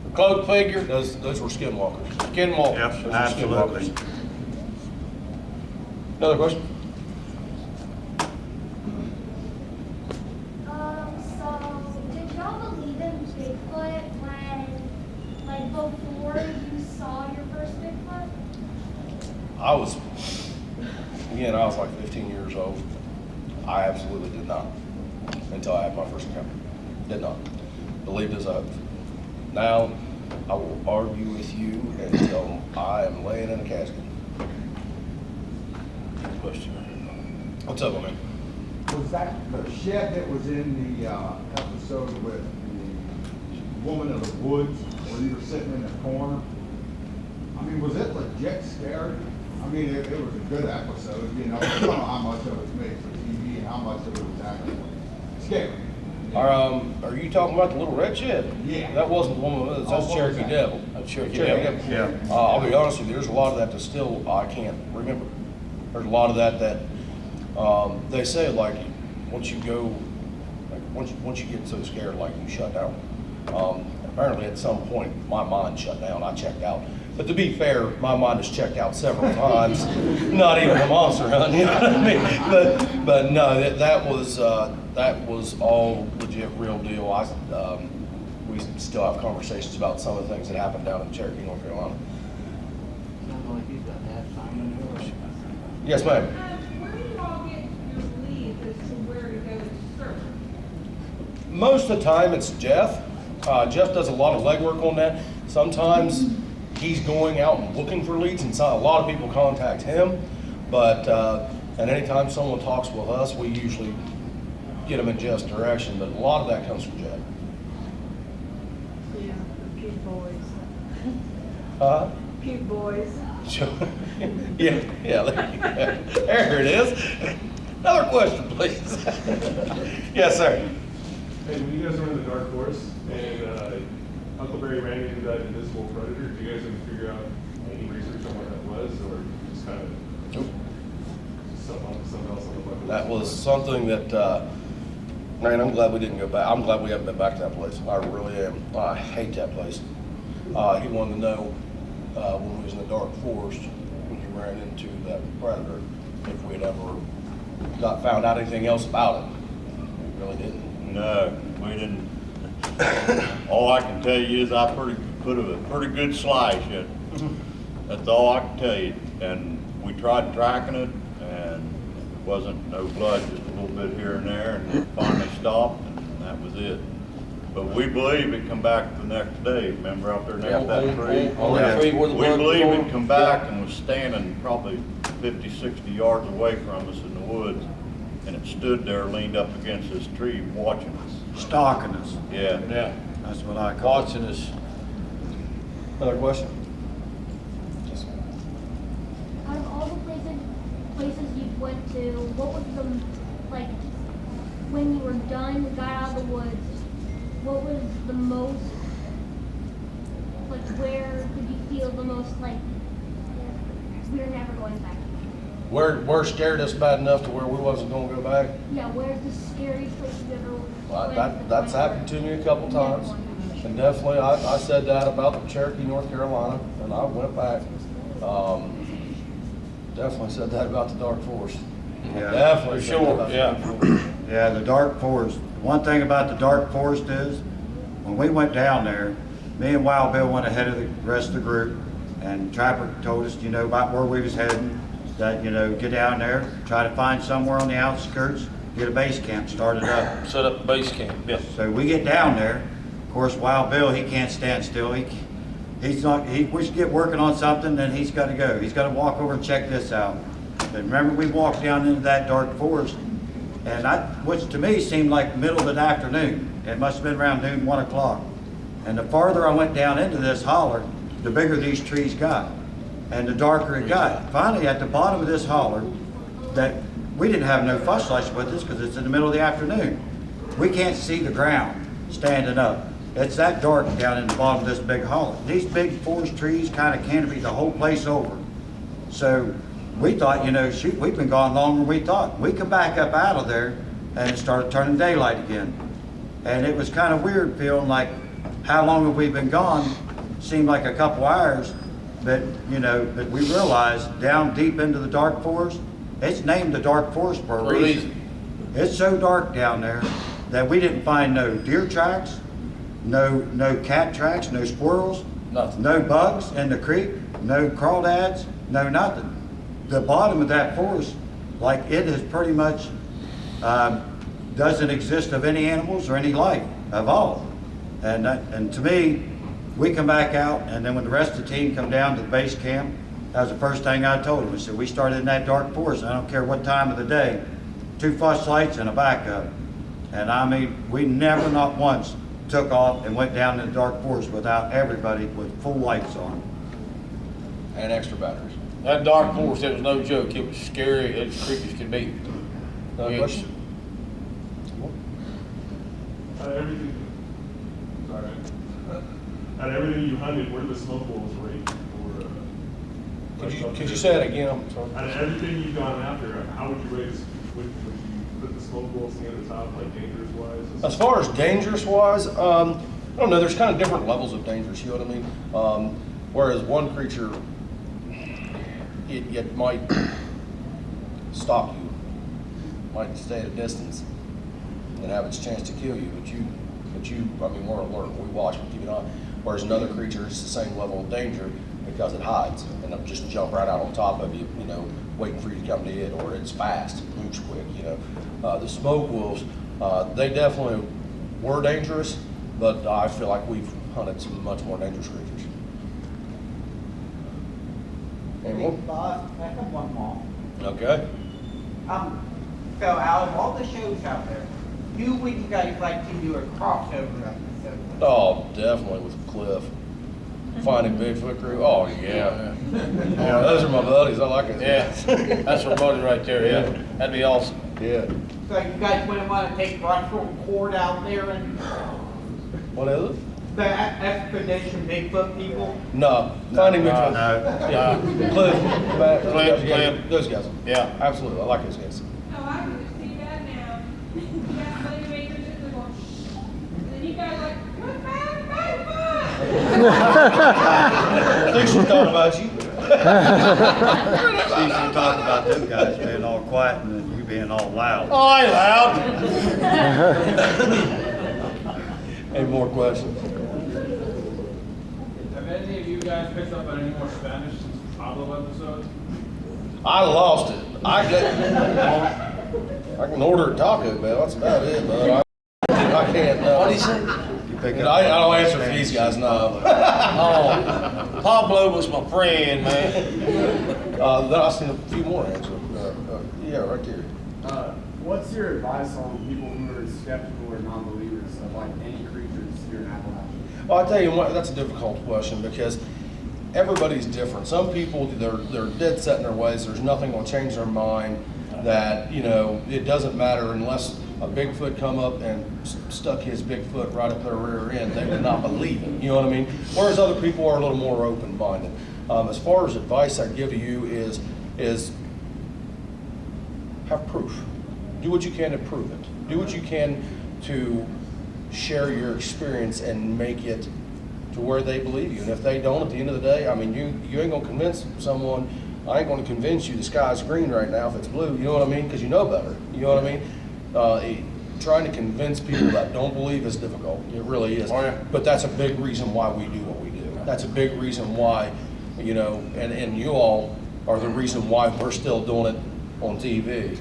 F: The cloaked figure?
B: Those were skinwalkers.
F: Skinwalkers.
A: Yep,
B: Those were
A: absolutely.
B: skinwalkers. Another question?
E: So did y'all believe in Bigfoot when, before you saw your first Bigfoot?
B: I was like 15 years old. I absolutely did not until I had my first encounter. Did not. Believed as oath. Now, I will argue with you until I am laying in a casket.
F: Question.
B: What's up, man?
Q: Was that the shed that was in the episode with the woman in the woods, where you were sitting in the corner? I mean, was it legit scary? I mean, it was a good episode, you know. I don't know how much of it's made for TV and how much of it was actually scary.
B: Are you talking about the little red shed?
Q: Yeah.
B: That wasn't the one with, that's
Q: what
B: Cherokee
Q: was that?
B: Devil.
F: That's Cherokee
B: Cherokee
F: Devil.
B: Devil.
A: Yeah.
B: I'll be honest with you, there's a lot of that that still, I can't remember. There's a lot of that, they say like, once you go, like, once you get so scared, like you shut down. Apparently at some point, my mind shut down, I checked out. But to be fair, my mind has checked out several times, not even a monster hunt, you know what I mean? But no, that was all legit, real deal. We still have conversations about some of the things that happened down in Cherokee, North Carolina.
P: Sounds like you've got to have time in the horse.
B: Yes, ma'am.
H: Where do you all get your leads as to where to go to search?
B: Most of the time, it's Jeff. Jeff does a lot of legwork on that. Sometimes he's going out and looking for leads, and so a lot of people contact him. But and anytime someone talks with us, we usually get them in Jeff's direction. But a lot of that comes from Jeff.
J: Yeah, the cute boys. Cute boys.
B: Yeah, there it is. Another question, please. Yes, sir.
L: Hey, when you guys were in the dark forest and Uncle Barry ran into that invisible predator, did you guys ever figure out any research on what that was, or just kind of something else on the bucket list?
B: That was something that, man, I'm glad we didn't go back. I'm glad we haven't been back to that place. I really am. I hate that place. He wanted to know when we was in the dark forest, when you ran into that predator, if we'd ever found out anything else about it. We really didn't.
C: No, we didn't. All I can tell you is I put a pretty good slash in it. That's all I can tell you. And we tried tracking it, and it wasn't no blood, just a little bit here and there, and it finally stopped, and that was it. But we believe it come back the next day. Remember out there next to that tree?
B: On that tree where the
C: We
B: blood was
C: believe
B: going?
C: it come back and was standing probably 50, 60 yards away from us in the woods, and it stood there, leaned up against this tree, watching us.
A: Stalking us.
C: Yeah.
F: Yeah,
A: That's what I call it.
F: watching us.
B: Another question?
E: Out of all the places you went to, what was the, like, when you were done, got out of the woods, what was the most, like, where did you feel the most, like, we're never going back?
B: Where scared us bad enough to where we wasn't gonna go back?
E: Yeah, where's the scariest place you've ever
B: Well,
E: went?
B: that's happened to me a couple times. And definitely, I said that about the Cherokee, North Carolina, and I went back. Definitely said that about the dark forest.
A: Yeah.
B: Definitely.
F: For
B: said that
F: sure,
B: about the
F: yeah.
B: dark forest.
A: Yeah, the dark forest. One thing about the dark forest is, when we went down there, me and Wild Bill went ahead of the rest of the group, and Trapper told us, about where we was heading, that, get down there, try to find somewhere on the outskirts, get a base camp started up.
F: Set up base camp, yeah.
A: So we get down there. Of course, Wild Bill, he can't stand still. We should get working on something, then he's got to go. He's got to walk over and check this out. But remember, we walked down into that dark forest, and which to me seemed like middle of the afternoon. It must have been around noon, 1 o'clock. And the farther I went down into this holler, the bigger these trees got, and the darker it got. Finally, at the bottom of this holler, that we didn't have no flashlights with us because it's in the middle of the afternoon. We can't see the ground standing up. It's that dark down in the bottom of this big holler. These big forest trees kind of canopy the whole place over. So we thought, shoot, we've been gone longer than we thought. We could back up out of there, and it started turning daylight again. And it was kind of weird feeling like, how long have we been gone? Seemed like a couple hours, but but we realized down deep into the dark forest, it's named the dark forest for a reason. It's so dark down there that we didn't find no deer tracks, no cat tracks, no squirrels,
B: Nothing.
A: no bugs in the creek, no crawdads, no nothing. The bottom of that forest, like it is pretty much doesn't exist of any animals or any life of all. And to me, we come back out, and then when the rest of the team come down to the base camp, that was the first thing I told them. I said, we started in that dark forest. I don't care what time of the day. 2 flashlights and a backup. And I mean, we never not once took off and went down in the dark forest without everybody with full lights on.
B: And extra batteries.
F: That dark forest, it was no joke. It was scary as creepy as could be.
B: No question?
L: Everything, sorry. Out of everything you hunted, where did the smoke wolves rate?
B: Could you say it again? I'm sorry.
L: Out of everything you've gone after, how would you rate, would you put the smoke wolves near the top, like dangerous wise?
B: As far as dangerous wise, I don't know, there's kind of different levels of dangerous, you know what I mean? Whereas one creature, it might stalk you, might stay at a distance and have its chance to kill you, but you, I mean, we're alert, we watch, we keep it on. Whereas another creature is the same level of danger because it hides and it'll just jump right out on top of you, you know, waiting for you to come to it, or it's fast, moves quick, you know. The smoke wolves, they definitely were dangerous, but I feel like we've hunted some much more dangerous creatures. Any more?
I: I have one more.
B: Okay.
I: So out of all the shows out there, who would you guys like to do a crossover episode with?
B: Oh, definitely with Cliff. Finding Bigfoot crew. Oh yeah. Yeah, those are my buddies. I like it.
F: Yeah, that's our buddy right there. Yeah, that'd be awesome.
B: Yeah.
I: So you guys wouldn't want to take Russell Cord out there and
B: What is it?
I: the expedition Bigfoot people?
B: No. Finding Bigfoot.
A: No.
B: Yeah. Cliff.
F: Cliff.
B: Yeah, those guys.
F: Yeah.
B: Absolutely. I like those guys.
H: Oh, I can just see that now. You got money makers in the world. And then you guys like, come back,
B: I think she's talking about you.
A: See, you talk about them guys being all quiet and then you being all loud.
F: Oh, I loud.
B: Any more questions?
G: Have any of you guys picked up on any more Spanish since the Pablo episode?
B: I lost it. I can order a Taco Bell. That's about it, but I can't.
F: What did he say?
B: I don't answer for these guys, no.
F: Oh, Pablo was my friend, man.
B: Then I seen a few more answer. Yeah, right there.
O: What's your advice on people who are skeptical or non-believers of like any creatures here in Appalachia?
B: Well, I'll tell you what, that's a difficult question because everybody's different. Some people, they're dead set in their ways. There's nothing will change their mind that, you know, it doesn't matter unless a Bigfoot come up and stuck his Bigfoot right up their rear end, they would not believe it. You know what I mean? Whereas other people are a little more open-minded. As far as advice I give to you is have proof. Do what you can to prove it. Do what you can to share your experience and make it to where they believe you. And if they don't, at the end of the day, I mean, you ain't gonna convince someone. I ain't gonna convince you the sky's green right now if it's blue. You know what I mean? Because you know better. You know what I mean? Trying to convince people that don't believe is difficult. It really is.
F: Oh, yeah.
B: But that's a big reason why we do what we do. That's a big reason why, you know, and you all are the reason why we're still doing it on TV.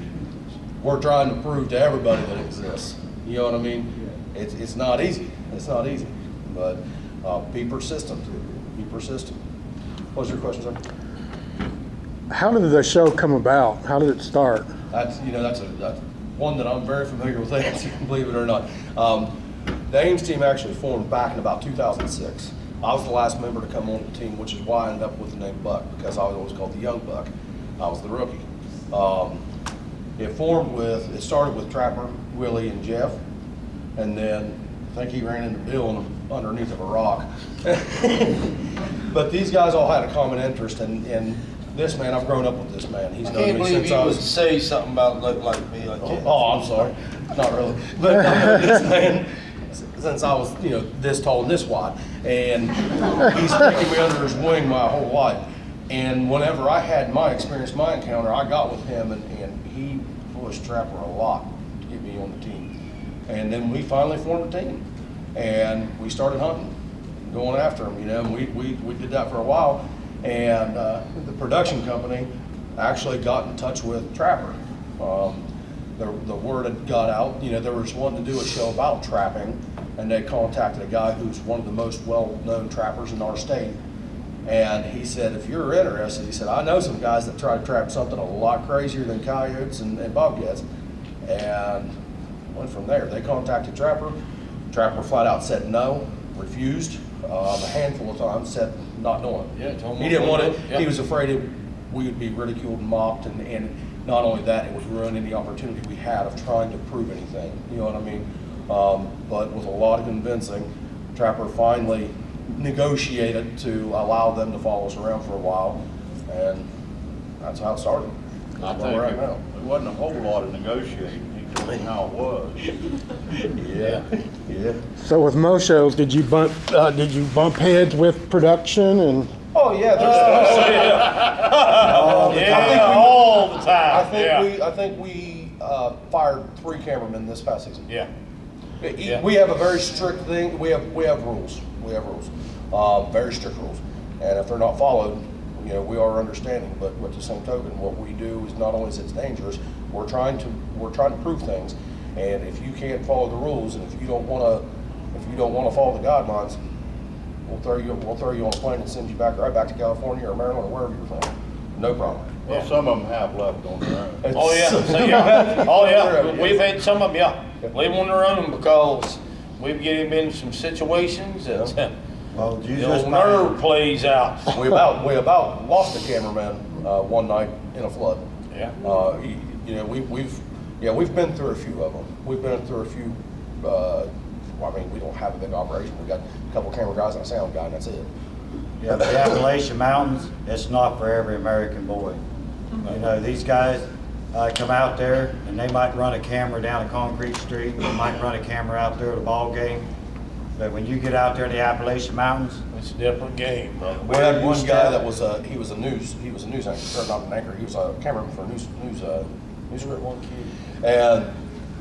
B: We're trying to prove to everybody that it exists. You know what I mean? It's not easy. It's not easy. But be persistent. Be persistent. What was your question, sir?
R: How did the show come about? How did it start?
B: That's one that I'm very familiar with, believe it or not. The A.I.M.S team actually formed back in about 2006. I was the last member to come on the team, which is why I ended up with the name Buck, because I was always called the young Buck. I was the rookie. It started with Trapper, Willie, and Jeff, and then I think he ran into Bill underneath of a rock. But these guys all had a common interest, and this man, I've grown up with this man. He's known me since I was.
F: Say something about look like me, like that.
B: Oh, I'm sorry, not really. But this man, since I was, you know, this tall and this wide, and he's taken me under his wing my whole life. And whenever I had my experience, my encounter, I got with him, and he pushed Trapper a lot to get me on the team. And then we finally formed a team, and we started hunting, going after him. You know, and we did that for a while. And the production company actually got in touch with Trapper. The word had got out, you know, there was wanting to do a show about trapping, and they contacted a guy who's one of the most well-known trappers in our state. And he said, if you're interested, he said, I know some guys that try to trap something a lot crazier than coyotes and bobcats. and went from there. They contacted Trapper. Trapper flat out said no, refused. A handful of times said not doing it.
F: Yeah, told him
B: He didn't want it.
F: yeah.
B: He was afraid we would be ridiculed and mocked, and not only that, it would ruin any opportunity we had of trying to prove anything. You know what I mean? But with a lot of convincing, Trapper finally negotiated to allow them to follow us around for a while, and that's how it started.
C: I
B: That's
C: think
B: where we're at now.
C: it wasn't a whole lot of negotiating. He told me how it was.
B: Yeah, yeah.
R: So with most shows, did you bump heads with production and?
B: Oh yeah, there's
F: All the time.
B: I think we fired 3 cameramen this past season.
F: Yeah.
B: We have a very strict thing. We have rules. We have rules. Very strict rules. And if they're not followed, we are understanding. But with the same token, what we do is not only is it's dangerous, we're trying to prove things. And if you can't follow the rules, and if you don't want to follow the guidelines, we'll throw you on a plane and send you right back to California or Maryland or wherever you're from. No problem.
C: Well, some of them have left on their own.
F: Oh, yeah. So, yeah. Oh, yeah. We've had some of them, leave on their own because we've getting in some situations that
A: Well,
F: the old nerve plays out.
B: We about lost a cameraman one night in a flood.
F: Yeah.
B: We've been through a few of them. We've been through a few. We don't have a big operation. We got a couple camera guys and a sound guy, and that's it.
A: Yeah, but the Appalachian Mountains, it's not for every American boy. These guys come out there and they might run a camera down a concrete street, they might run a camera out there at a ball game. But when you get out there in the Appalachian Mountains,
F: it's a different game, brother.
B: We had one guy that was he was a news anchor, or not an anchor. He was a cameraman for a news group. And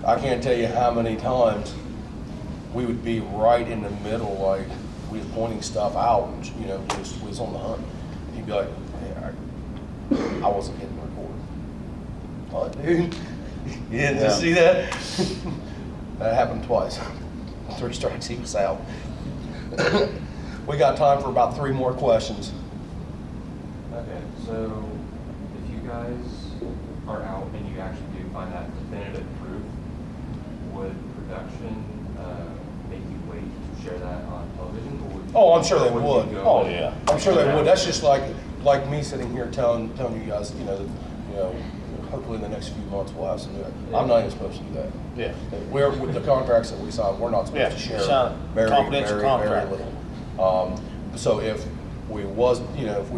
B: I can't tell you how many times we would be right in the middle, like we was pointing stuff out, we was on the hunt. And he'd be like, "Hey, I wasn't hitting record." What, dude? You didn't see that? That happened twice. 3 strikes, he was out. We got time for about 3 more questions.
G: Okay, so if you guys are out and you actually do find that definitive proof, would production make you wait to share that on television? Or would
B: Oh, I'm sure they
G: would.
B: would.
G: You go
B: Oh,
G: and-
B: yeah. I'm sure they would. That's just like me sitting here telling you guys, hopefully in the next few months we'll have some new. I'm not even supposed to do that.
F: Yeah.
B: We're with the contracts that we sign, we're not supposed to share
F: sign a
B: very
F: confidential contract.
B: little. So if we was, if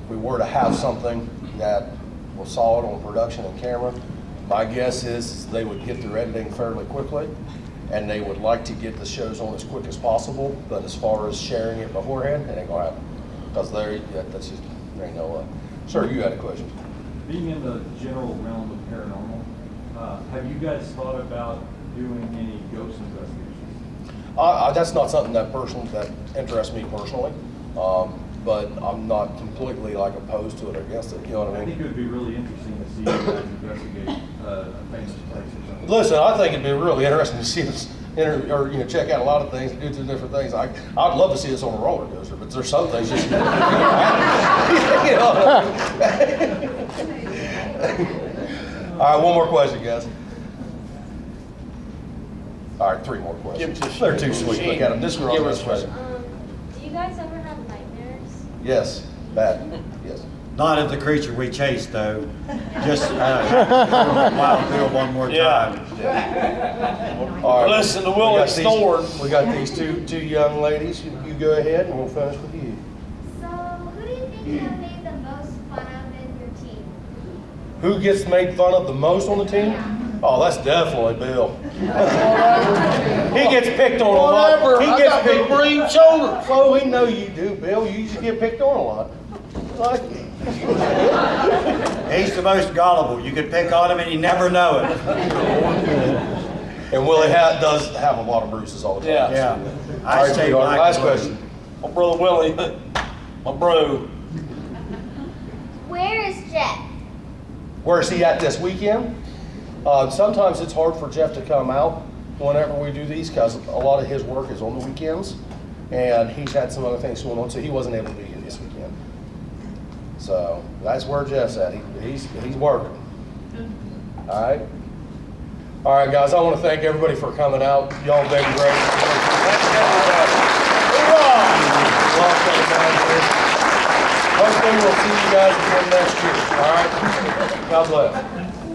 B: we were to have something that was solid on production and camera, my guess is they would get their editing fairly quickly, and they would like to get the shows on as quick as possible. But as far as sharing it beforehand, it ain't gonna happen because there ain't no way. Sir, you had a question.
S: Being in the general realm of paranormal, have you guys thought about doing any ghost investigations?
B: That's not something that interests me personally, but I'm not completely opposed to it or against it. You know what I
S: I
B: mean?
S: think it would be really interesting to see you guys investigate a famous place or something.
B: Listen, I think it'd be really interesting to see us check out a lot of things, do some different things. I'd love to see us on a roller coaster, but there's some things just All right, one more question, guys. All right, 3 more questions. They're too sweet. Look at them. This girl has a question.
E: Do you guys ever have nightmares?
B: Yes, bad. Yes.
A: not of the creature we chased though. Just Wild Bill one more time.
B: All right.
F: Listen to Willie snoring.
B: We got these two young ladies. You go ahead and we'll finish with you.
E: So, who do you think you have made the most fun of in your team?
B: Who gets made fun of the most on the team? Oh, that's definitely Bill. He gets picked on a lot. He gets picked.
F: Green shoulders.
B: Oh, we know you do, Bill. You used to get picked on a lot.
A: He's the most gullible. You could pick on him and you never know it.
B: And Willie does have a lot of bruises all the time.
A: Yeah.
B: All right, sweetheart, last question.
F: My brother Willie, my bro.
E: Where is Jeff?
B: Where is he at this weekend? Sometimes it's hard for Jeff to come out whenever we do these because a lot of his work is on the weekends. And he's had some other things going on, so he wasn't able to be here this weekend. So that's where Jeff's at. He's working. All right. All right, guys, I want to thank everybody for coming out. Y'all have been great. Hopefully we'll see you guys again next year, all right? God bless.